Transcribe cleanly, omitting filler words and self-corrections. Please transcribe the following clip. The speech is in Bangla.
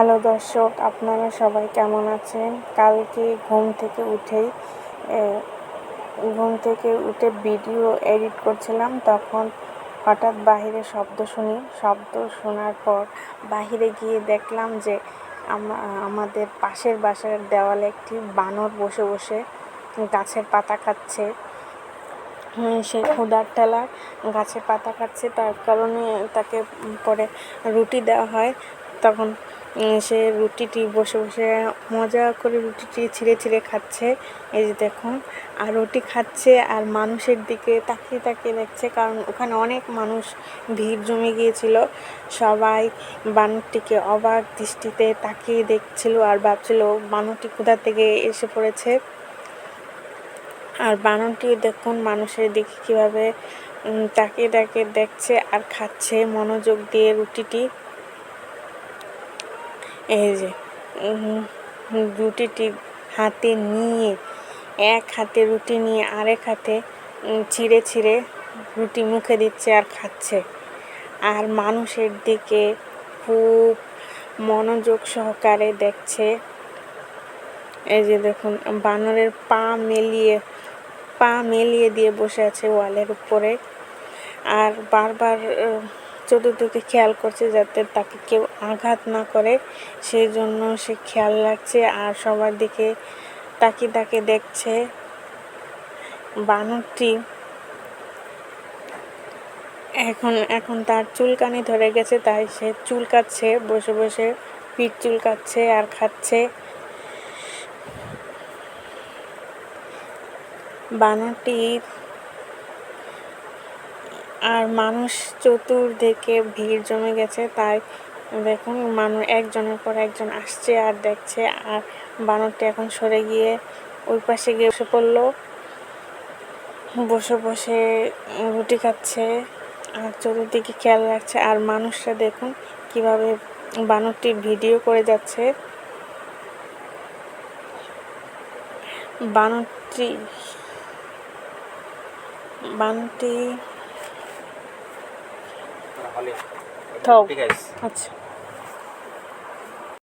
হ্যালো দর্শক, আপনারা সবাই কেমন আছেন? কালকে ঘুম থেকে উঠে ভিডিও এডিট করছিলাম, তখন হঠাৎ বাহিরে শব্দ শোনার পর বাহিরে গিয়ে দেখলাম যে আমাদের পাশের বাসার দেওয়ালে একটি বানর বসে বসে গাছের পাতা খাচ্ছে। সে ক্ষুধার ঠেলায় গাছের পাতা খাচ্ছে, তার কারণে তাকে পরে রুটি দেওয়া হয়। তখন সে রুটিটি বসে বসে মজা করে রুটিটি ছিঁড়ে ছিঁড়ে খাচ্ছে। এই যে দেখুন, আর রুটি খাচ্ছে আর মানুষের দিকে তাকিয়ে তাকিয়ে দেখছে, কারণ ওখানে অনেক মানুষ ভিড় জমে গিয়েছিল। সবাই বানরটিকে অবাক দৃষ্টিতে তাকিয়ে দেখছিল আর ভাবছিল বানরটি কোথা থেকে এসে পড়েছে। আর বানরটি দেখুন মানুষের দিকে কীভাবে তাকিয়ে তাকিয়ে দেখছে আর খাচ্ছে মনোযোগ দিয়ে রুটিটি। এই যে রুটিটি হাতে নিয়ে, এক হাতে রুটি নিয়ে আরেক হাতে ছিঁড়ে ছিঁড়ে রুটি মুখে দিচ্ছে আর খাচ্ছে, আর মানুষের দিকে খুব মনোযোগ সহকারে দেখছে। এই যে দেখুন, বানরের পা মেলিয়ে দিয়ে বসে আছে ওয়ালের উপরে, আর বারবার চতুর্দিকে খেয়াল করছে যাতে তাকে কেউ আঘাত না করে, সেই জন্য সে খেয়াল রাখছে আর সবার দিকে তাকিয়ে তাকিয়ে দেখছে। বানরটি এখন তার চুলকানি ধরে গেছে, তাই সে চুলকাচ্ছে, বসে বসে পিঠ চুলকাচ্ছে আর খাচ্ছে। বানরটি আর মানুষ চতুর্দিকে ভিড় জমে গেছে, তাই দেখুন মানুষ একজনের পর একজন আসছে আর দেখছে। আর বানরটি এখন সরে গিয়ে ওই পাশে গিয়ে বসে পড়লো, বসে বসে রুটি খাচ্ছে আর চতুর্দিকে খেয়াল রাখছে। আর মানুষরা দেখুন কিভাবে বানরটির ভিডিও করে যাচ্ছে। বানরটি আচ্ছা।